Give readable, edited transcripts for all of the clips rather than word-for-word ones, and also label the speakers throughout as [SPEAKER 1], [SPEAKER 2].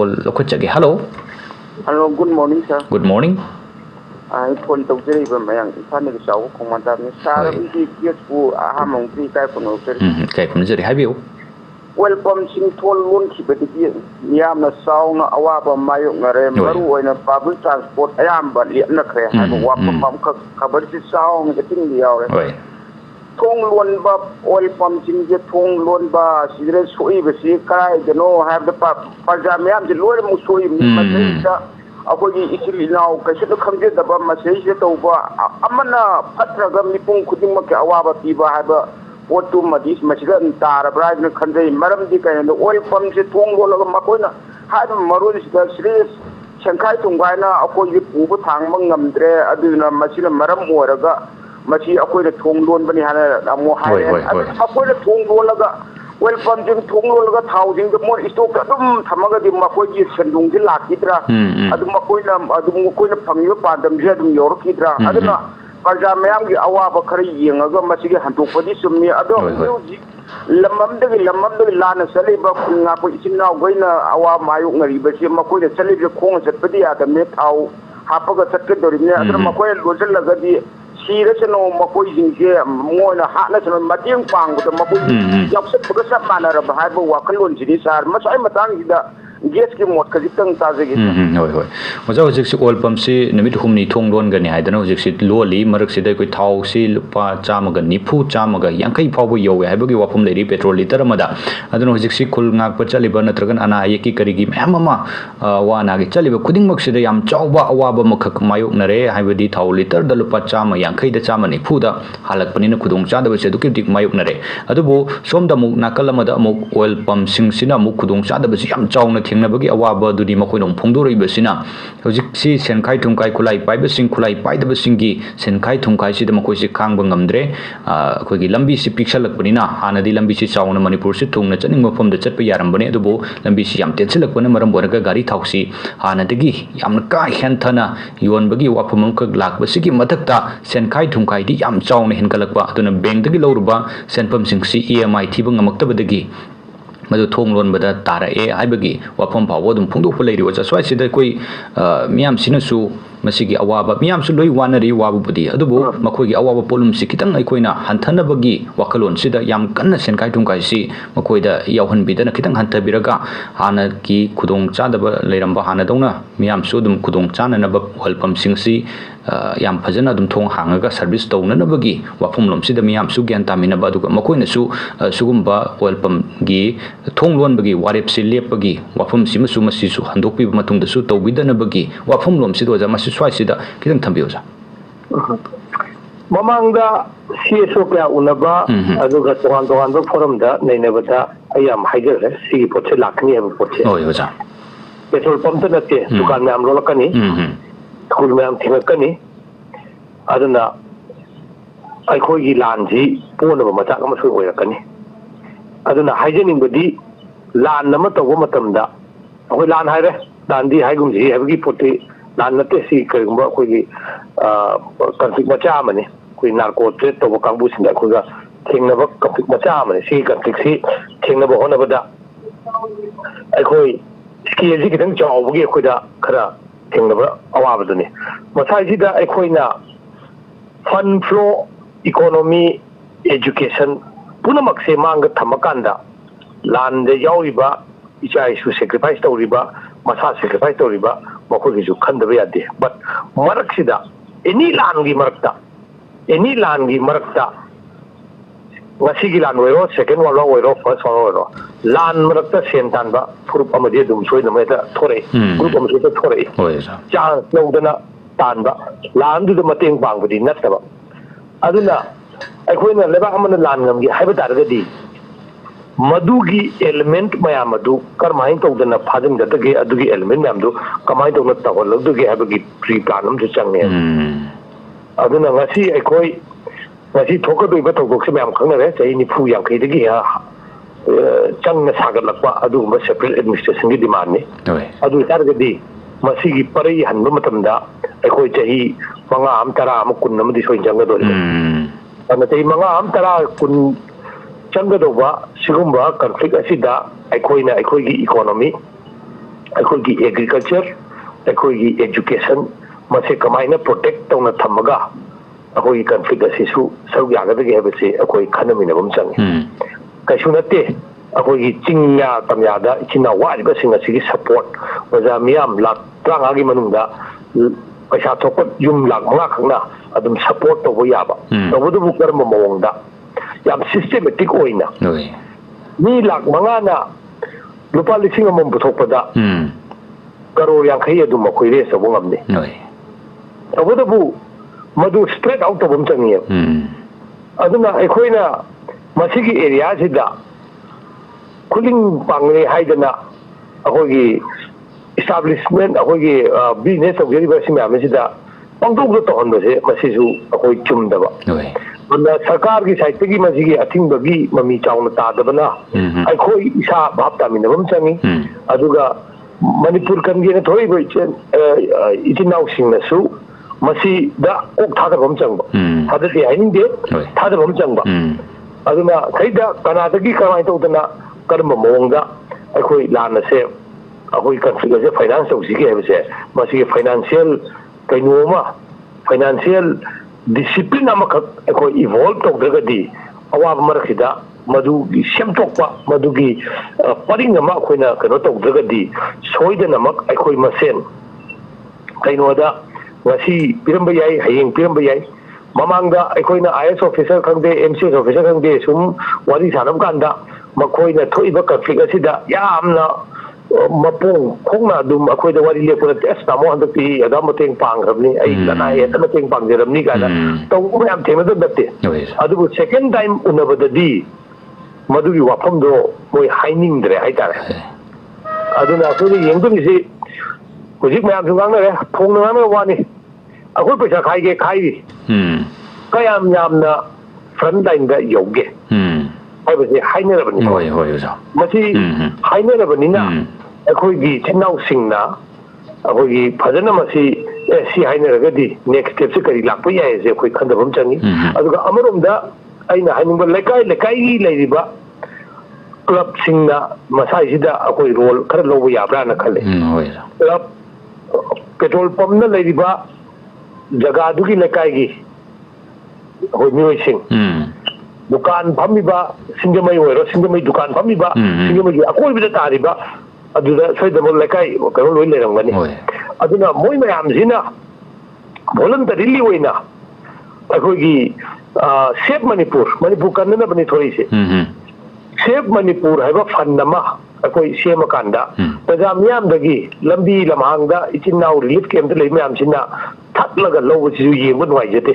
[SPEAKER 1] Call ꯂꯧꯈꯠꯆꯒꯦ hello
[SPEAKER 2] Hello, good morning, sir.
[SPEAKER 1] Good morning
[SPEAKER 2] I phone to Jerry Mayang, Fanny Shaw, Commander, Sarah, Yesku, Hamon, 3 type of
[SPEAKER 1] kay kumjari habiyo
[SPEAKER 2] Welcome, Sing Toll, one keep it Yam, Sound, Awaba, Mayong, Maru, and a public transport. I am, but yet not have a wap covered the sound, getting the hour. Tong Lon Bab, oil pumps in the Tong Lon Ba, Sidre Sui, the Kai, the no have the Pajamiam, the Lord Musui, Akogi Italy now, Kashito comes in the Bama over Amana, Patraga, Nipun, Kudimaka, Awaba, Piba, have a what to Madis, Machigan, Tara, Bride, and Kande, Madam Dika, and the oil pumps at Tong Makona, had Marun, the Sris, Shankai Tungana, Akogi Ubu Tangmangam, Dre, Aduna, Machina, Maram Waraga. Machi akoy na thong loan bani hana amo hai akoy na thong loan laga welcome jing thong loan laga thousand the more stock adum thamaga di makoy ji sandung ji lakidra adum makoy na phangyo padam je adum yor kidra aduna parja mayam gi awaba khari yengaga machi gi handokpadi summi ado lamam de lana sali ba kunga ko isinna goina awa mayu ngari ba si makoy de sali je khong satpadi adam ne thau hapaga satka dorine aduna makoy lojal laga di Sirasano Makoy more than Hatness and Matian Pang with the Makoy Yapset Pugasa manner of Hyper Wakalun cities are much I'm a tank that gets him what Kazitan Tazig.
[SPEAKER 1] Was I was oil pumpsy, Namit Humni Tong Longani, I don't know, exit lowly, Maraxida with Tausi, Lupa, Chamaga, Nipu, Chamaga, Yankai Power Yo, I beg you from Lady Petrol Literamada. I don't know, Zixi Kulnak, Pachaliban, Tragan, Anna, Yaki Karigi, Mamma, Wanagi, Chaliba, Kuding Moxida, Yam Chawa, Awaba Mayuk Nare, I would eat how litter, the Lupa Chama, Yankai, the Chamani, Puda, Halak Panina Kudung Chada, which educated Mayuk Nare. Adubo, some the Muk Nakalamada Muk oil pump sing Sina Mukudung Chada, but Yam Chow. Nabagi awaba dudi makoinong phongdori besina hojik si senkai thungkai kulai paiba sing kulai paidaba singi senkai thungkai si makoi si khangba ngamdre akoigi lambi si piksalakpanina hanadi lambi si chauna manipur si thungna chaning mafam da chatpa yarambane adubo lambi si yam tensilakpana maram boraga gari thausi hanadagi yamna ka henthana yonbagi waphamam ka lakba sigi mathakta senkai thungkai di yam chauna henkalakpa aduna bank dagi lawruba senpam sing si EMI thiba ngamaktabadagi madu thong lon bada tara e haibagi wafam pawo dum phungdu phulai ri wacha swai sida koi miyam sinasu masigi awaba miyam su loi wanari wabu budi adubu makoi gi awaba polum si kitang ai koina hanthana bagi wakalon sida yam kanna senkai tungkai si makoi da yauhan bidana kitang hantha biraga hana ki khudong chadaba leiramba hana dongna miyam su dum khudong chana na ba walpam singsi yam phajana dum thong hangaga service tawna na bagi wafum lom sida miyam su gyan tamina ba aduga makoina su sugumba walpam gi thong lon bagi warep si lep bagi wafum si masu masi su handokpi matung da su tawbidana bagi wafum lom sido ja masi swai sida kitang thambiyoja
[SPEAKER 3] mamangda CSO kya unaba aduga tohan ba forum da nainabata ayam haijare si potse lakni aba potse
[SPEAKER 1] oi hoja
[SPEAKER 3] petrol pump ta nate dukan me am rolakani khul me am thingakani aduna aikoi gi lanji ponaba mata ama soi oirakani aduna haijening badi lan nama tawo matamda akoi lan haire dandi haigum ji habagi pote lan nate si karigumba akoi gi conflict macha amani koi narco trade to kangbu sinda khoga thingnaba conflict macha amani si conflict si thingnaba honabada aikoi ski ji kitang chawbugi akoi da khara thingnaba awabaduni masai ji da aikoi na fund flow economy education punamak se manga thamakanda land de yauriba ichai su sacrifice tawriba masa sacrifice tawriba makoi ju khandaba yade but maraksida any land gi marakta ngasi gi land wero second one wero first one wero land marakta sentan ba group amadi dum soi na meta thore group amadi to thore cha lodana tanba land du mateng bangbadi nataba aduna aikoina leba amana land ngam gi haiba targadi madugi element mayam adu karmain tawdana phajing datage adugi element mayam du kamai tawna tawal adugi habagi pre plan am changne aduna ngasi aikoi ngasi thokadoi ba tawdok se mayam khangnare chai ni phu yang khaidagi changna sagat lakwa adu ba separate administration gi demand ni adu targadi masigi parai hanba matamda aikoi chahi manga am tara am kun nam di soi janga dole ana chai manga am tara kun changa doba sigumba conflict asida aikoina aikoigi economy ꯑꯩꯈꯣꯏꯒꯤ agriculture ꯑꯩꯈꯣꯏꯒꯤ education ꯃꯁꯤ ꯀꯃꯥꯏꯅ protect ꯇꯧꯅ ꯊꯝꯃꯒ ꯑꯩꯈꯣꯏꯒꯤ conflict ꯑꯁꯤꯁꯨ ꯁꯔꯨꯛ ꯌꯥꯒꯗꯒꯦ ꯍꯥꯏꯕꯁꯤ ꯑꯩꯈꯣꯏ ꯈꯟꯅꯃꯤꯟꯅꯕ ꯑꯃ ꯆꯪꯉꯤ ꯀꯩꯁꯨ ꯅꯠꯇꯦ ꯑꯩꯈꯣꯏꯒꯤ ꯆꯤꯡꯌꯥ ꯇꯝꯌꯥꯗ ꯏꯆꯤꯟ ꯏꯅꯥꯎ ꯋꯥꯔꯤꯕꯁꯤꯡ ꯑꯁꯤꯒꯤ ꯁꯄꯣꯔꯠ ꯑꯣꯖꯥ ꯃꯤꯌꯥꯝ ꯂꯥꯛ 35ꯒꯤ ꯃꯅꯨꯡꯗ ꯄꯩꯁꯥ ꯊꯣꯛꯄ ꯌꯨꯝ ꯂꯥꯛ 5 ꯈꯛꯅ ꯑꯗꯨꯝ ꯁꯄꯣꯔꯠ ꯇꯧꯕ ꯌꯥꯕ ꯇꯧꯕꯗꯨꯕꯨ ꯀꯔꯝꯕ ꯃꯑꯣꯡꯗ ꯌꯥꯝ ꯁꯤꯁꯇꯦꯃꯦꯇꯤꯛ ꯑꯣꯏꯅ ꯃꯤ ꯂꯥꯛ 5ꯅ lupa 1,000 puthokpada crore 50 adu makoi raise tawba ngamne tawadabu madu spread out tawbam changiye aduna aikhoina masigi area sida kuling pangne haidana akogi establishment akogi business tawjariba simya sida pangdog to honbase masisu akoi chumdaba na sarkar ki side ki masigi athingba gi mami chauna tadabana aikoi isa bhap taminabam changi aduga manipur kangi na thoi boi chen itinau singna su masi da kok thadabam changba thadati hainin de thadabam changba aduna thaida kanada gi kamai tawdana karma mongda aikoi lana se akoi country se finance tawsi ge hebse masi financial kainoma financial discipline amakak aikoi evolve tawdragadi awab marakida madugi semtokpa madugi paring ama akoina kano tawdragadi soidanamak aikoi masen kainoda wasi piramba yai hayeng piramba yai mamangda aikoina IS officer khangde MCS officer khangde sum wari sanam kanda makoina thoiba conflict asida yamna mapung khongna dum akoida wari lepuna test tamo handati ada mateng pangrabni ai kana eta mateng pangjeramni kana tawu yam thema datte adubu second time unabadadi madugi wafamdo moi hainingdre haitare aduna akoi yengdumisi hojik mayam sungangnare phongnangna wani akoi paisa khaige khairi kayam yamna front line da yoge haibase hainarabani
[SPEAKER 1] hoi hoi oja
[SPEAKER 3] masi hainarabani na akoi gi chinau singna akoi gi phajana masi si hainaragadi next step se kari lakpa yae se akoi khandabam changi aduga amaromda aina hainingba lekai lekai gi leiriba club singna masai sida akoi role khara lobo yabra na khale
[SPEAKER 1] hoi
[SPEAKER 3] club petrol pump na leiriba jaga dugi lekai gi akoi mioi sing dukan phamiba singamai oiro singamai dukan phamiba singamai gi akoi bida tariba aduda soidamo lekai kano loi lerangani aduna moi mayam sina voluntarily oina akoi gi save manipur kanna bani thori se save manipur haiba fund nama akoi sema kanda taja miyam dagi lambi lamhangda ichinau relief camp de lei miyam sina thatlaga lobo sisu yengba nwai jete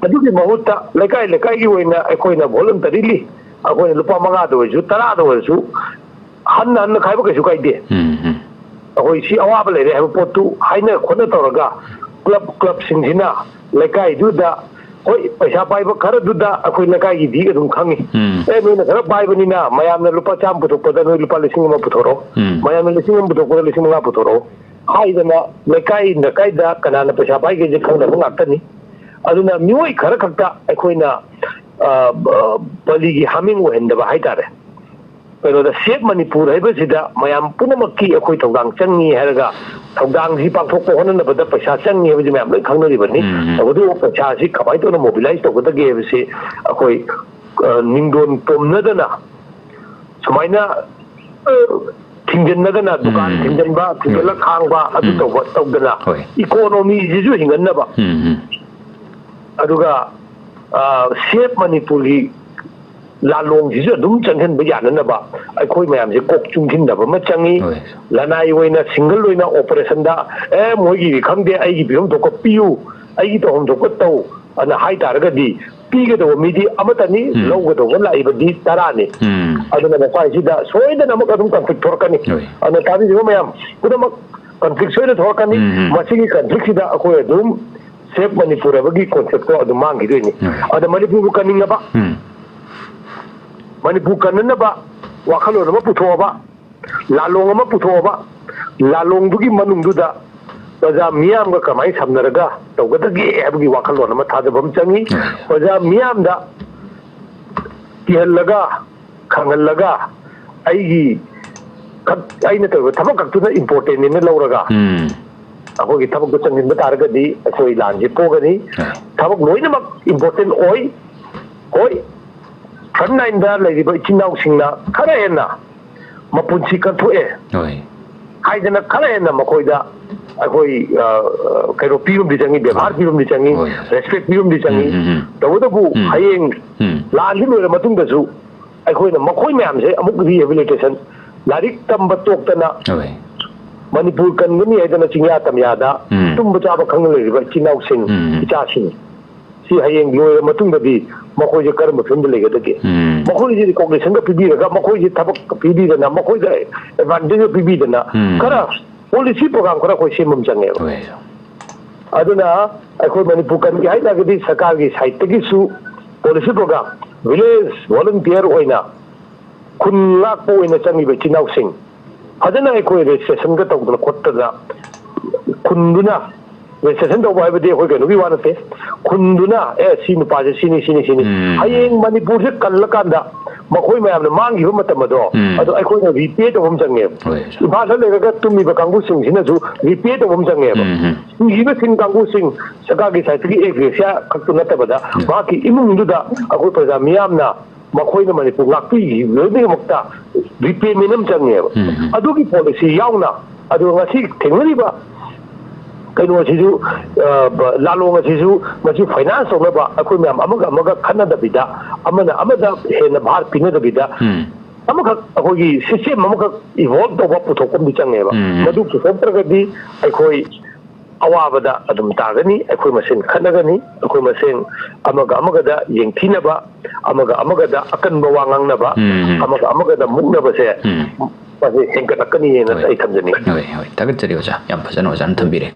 [SPEAKER 3] adugi mahutta lekai lekai gi oina akoina voluntarily akoina lupa 5 do ju 10 do ju han khaiba kaisu kaide akoi si awaba lere haiba potu haina khona toraga club singsina lekai duda hoi paisa paiba khara duda akoi lekai gi di adum khangi noina khara paibani na mayamna lupa cham puthokpada noi lupa 1,000 puthoro mayamna 1,000 puthokpada 1,000 puthoro haidana lekai na kaida kanana paisa paige je khangna ngakani aduna mioi khara khakta akoina paligi haming ohendaba haitare pero da save manipur haibasida mayam punamakki akoi thogdang changi haraga thogdang si pangthokko honana bada paisa changi habi mayam loi khangnari bani adu paisa si khamai to na mobilize togdage habisi akoi ningdon pomnadana sumaina thingjanadana dukan thingjanba thingala khangba adu togdana economy jisu hinganaba aduga save manipur gi lalong jisu dum changhan ba yananaba aikoi mayam je kok chungthinaba ma changi lanai oina single oina operation da moi gi khangde ai gi biom to ko piu ai gi to hom to ko to ana hai taraga di piga do midi amatani logo do wala ibadi tarani aduna na pai sida soida namak adum conflict thorkani ana tadi jo mayam kudamak conflict soida thorkani masigi conflict sida akoi adum save manipur abagi concept ko adum mangi doini ada manipur kaninga ba manipur kanna ba wakhalo na puthoba lalong ama puthoba lalong dugi manung duda paja miyam ga kamai samnaraga tawgadagi abagi wakhalo na thadabam changi paja miyam da tihallaga khangallaga aigi ꯑꯩꯅ ꯇꯧꯔꯤꯕ ꯊꯕꯛ ꯈꯛꯇꯨꯅ ꯏꯝꯄꯣꯔꯇꯦꯟꯅꯦꯅ ꯂꯧꯔꯒ ꯑꯩꯈꯣꯏꯒꯤ ꯊꯕꯛꯇꯨ ꯆꯪꯁꯤꯟꯕ ꯇꯥꯔꯒꯗꯤ ꯑꯩꯈꯣꯏ ꯂꯥꯟꯁꯤ ꯄꯣꯒꯅꯤ ꯊꯕꯛ ꯂꯣꯏꯅꯃꯛ ꯏꯝꯄꯣꯔꯇꯦꯟ ꯑꯣꯏ ꯍꯣꯏ ꯐ꯭ꯔꯟ ꯂꯥꯏꯟꯗ ꯂꯩꯔꯤꯕ ꯏꯆꯤꯟ ꯏꯅꯥꯎꯁꯤꯡꯅ ꯈꯔ ꯍꯦꯟꯅ ꯃꯄꯨꯟꯁꯤ ꯀꯟꯊꯣꯛꯑꯦ ꯍꯥꯏꯗꯅ ꯈꯔ ꯍꯦꯟꯅ ꯃꯈꯣꯏꯗ ꯑꯩꯈꯣꯏ ꯀꯩꯅꯣ ꯄꯤꯕꯝꯗꯤ ꯆꯪꯉꯤ ꯕꯦꯕꯥꯔ ꯄꯤꯕꯝꯗꯤ ꯆꯪꯉꯤ ꯔꯦꯁꯄꯦꯛ ꯄꯤꯕꯝꯗꯤ ꯆꯪꯉꯤ ꯇꯧꯕꯇꯕꯨ ꯍꯌꯦꯡ ꯂꯥꯟꯁꯤ ꯂꯣꯏꯔ ꯃꯇꯨꯡꯗꯁꯨ ꯑꯩꯈꯣꯏꯅ ꯃꯈꯣꯏ ꯃꯌꯥꯝꯁꯦ ꯑꯃꯨꯛ ꯔꯤꯍꯦꯕꯤꯂꯤꯇꯦꯁꯟ ꯂꯥꯏꯔꯤꯛ ꯇꯝꯕ ꯇꯣꯛꯇꯅ ꯃꯅꯤꯄꯨꯔ ꯀꯟꯒꯅꯤ ꯍꯥꯏꯗꯅ ꯆꯤꯡꯌꯥ ꯇꯝꯌꯥꯗ ꯇꯨꯝꯕ ꯆꯥꯕ ꯈꯪꯅ ꯂꯩꯔꯤꯕ ꯏꯆꯤꯟ ꯏꯅꯥꯎꯁꯤꯡ ꯏꯆꯥꯁꯤꯡ ꯁꯤ ꯍꯌꯦꯡ ꯂꯣꯏꯔ ꯃꯇꯨꯡꯗꯗꯤ ꯃꯈꯣꯏꯁꯦ ꯀꯔꯝꯕ ꯐꯤꯕꯝꯗ ꯂꯩꯒꯗꯒꯦ ꯃꯈꯣꯏꯁꯤ ꯔꯤꯀꯣꯒꯅꯤꯁꯟꯒ ꯄꯤꯕꯤꯔꯒ ꯃꯈꯣꯏꯁꯤ ꯊꯕꯛ ꯄꯤꯕꯤꯗꯅ ꯃꯈꯣꯏꯗ ꯑꯦꯗꯚꯥꯟꯇꯦꯖ ꯄꯤꯕꯤꯗꯅ ꯈꯔ ꯄꯣꯂꯤꯁꯤ ꯄ꯭ꯔꯣꯒ꯭ꯔꯥꯝ ꯈꯔ ꯑꯩꯈꯣꯏ ꯁꯦꯝꯕ ꯆꯪꯉꯦꯕ ꯑꯗꯨꯅ ꯑꯩꯈꯣꯏ ꯃꯅꯤꯄꯨꯔ ꯀꯟꯒꯦ ꯍꯥꯏꯇꯥꯔꯒꯗꯤ ꯁꯔꯀꯥꯔꯒꯤ ꯁꯥꯏꯠꯇꯒꯤꯁꯨ ꯄꯣꯂꯤꯁꯤ ꯄ꯭ꯔꯣꯒ꯭ꯔꯥꯝ ꯚꯤꯂꯦꯖ ꯚꯣꯂꯨꯟꯇꯤꯌꯔ ꯑꯣꯏꯅ ꯈꯨꯟ ꯉꯥꯛꯄ ꯑꯣꯏꯅ ꯆꯪꯉꯤꯕ ꯏꯆꯤꯟ ꯏꯅꯥꯎꯁꯤꯡ ꯐꯖꯅ ꯑꯩꯈꯣꯏ ꯔꯦꯖꯤꯁꯇ꯭ꯔꯦꯁꯟꯒ ꯇꯧꯗꯅ ꯈꯣꯠꯇꯅ ꯈꯨꯟꯗꯨꯅ ꯔꯦꯖꯤꯁꯇ꯭ꯔꯦꯁꯟ ꯇꯧꯕ ꯍꯥꯏꯕꯗꯤ ꯑꯩꯈꯣꯏ ꯀꯩꯅꯣꯒꯤ ꯋꯥ ꯅꯠꯇꯦ ꯈꯨꯟꯗꯨꯅ ꯁꯤ ꯅꯨꯄꯥꯁꯦ ꯁꯤꯅꯤ ꯍꯌꯦꯡ ꯃꯅꯤꯄꯨꯔꯁꯦ ꯀꯜꯂꯀꯥꯟꯗ ꯃꯈꯣꯏ ꯃꯌꯥꯝꯅ ꯃꯥꯡꯈꯤꯕ ꯃꯇꯝ ꯑꯗꯣ ꯑꯩꯈꯣꯏꯅ ꯔꯤꯄꯦ ꯇꯧꯕ ꯑꯃ ꯆꯪꯉꯦꯕ ꯏꯝꯐꯥꯜꯗ ꯂꯩꯔꯒ ꯇꯨꯝꯃꯤꯕ ꯀꯥꯡꯕꯨꯁꯤꯡꯁꯤꯅꯁꯨ ꯔꯤꯄꯦ ꯇꯧꯕ ꯑꯃ ꯆꯪꯉꯦꯕ ꯍꯤꯡꯈꯤꯕꯁꯤꯡ ꯀꯥꯡꯕꯨꯁꯤꯡ ꯁꯔꯀꯥꯔꯒꯤ ꯁꯥꯏꯠꯇꯒꯤ ꯑꯦꯒ꯭ꯔꯦꯁꯤꯌꯥ ꯈꯛꯇ ꯅꯠꯇꯕꯗ ꯃꯍꯥꯛꯀꯤ ꯏꯃꯨꯡꯗꯨꯗ ꯑꯩꯈꯣꯏ ꯄ꯭ꯔꯖꯥ ꯃꯤꯌꯥꯝꯅ ꯃꯈꯣꯏꯅ ꯃꯅꯤꯄꯨꯔ ꯉꯥꯛꯄꯤꯈꯤꯕꯒꯤꯗꯃꯛꯇ ꯔꯤꯄꯦꯃꯦꯟ ꯑꯃ ꯆꯪꯉꯦꯕ ꯑꯗꯨꯒꯤ ꯄꯣꯂꯤꯁꯤ ꯌꯥꯎꯅ ꯑꯗꯨ ꯉꯁꯤ ꯊꯦꯡꯅꯔꯤꯕ ꯀꯩꯅꯣꯁꯤꯁꯨ ꯂꯥꯂꯣꯡ ꯑꯁꯤꯁꯨ ꯃꯁꯤ ꯐꯥꯏꯅꯥꯟꯁ ꯇꯧꯅꯕ ꯑꯩꯈꯣꯏ ꯃꯌꯥꯝ ꯑꯃꯒ ꯈꯟꯅꯗꯕꯤꯗ ꯑꯃꯅ ꯑꯃꯗ ꯍꯦꯟꯅ ꯚꯥꯔ ꯄꯤꯅꯗꯕꯤꯗ ꯑꯃꯈꯛ ꯑꯩꯈꯣꯏꯒꯤ ꯁꯤꯁꯇꯦꯝ ꯑꯃꯈꯛ ꯏꯚꯣꯜቭ ꯇꯧꯕ ꯄꯨꯊꯣꯛꯄ ꯑꯃꯗꯤ ꯆꯪꯉꯦꯕ ꯃꯗꯨ ꯄꯨꯊꯣꯛꯇ꯭ꯔꯒꯗꯤ ꯑꯩꯈꯣꯏ ꯑꯋꯥꯕꯗ ꯑꯗꯨꯝ ꯇꯥꯒꯅꯤ ꯑꯩꯈꯣꯏ ꯃꯁꯦꯟ ꯈꯠꯅꯒꯅꯤ ꯑꯩꯈꯣꯏ ꯃꯁꯦꯟ ꯑꯃꯒꯗ ꯌꯦꯡꯊꯤꯅꯕ ꯑꯃꯒꯗ ꯑꯀꯟꯕ ꯋꯥ ꯉꯥꯡꯅꯕ ꯑꯃꯒꯗ ꯃꯨꯛꯅꯕꯁꯦ ꯃꯁꯤ ꯍꯦꯟꯒꯠꯂꯛꯀꯅꯤꯅ ꯑꯩ ꯊꯝꯖꯅꯤꯡꯉꯤ
[SPEAKER 1] ꯊꯥꯒꯠꯆꯔꯤ ꯑꯣꯖꯥ ꯌꯥꯝ ꯐꯖꯅ ꯑꯣꯖꯥꯅ ꯊꯝꯕꯤꯔꯦ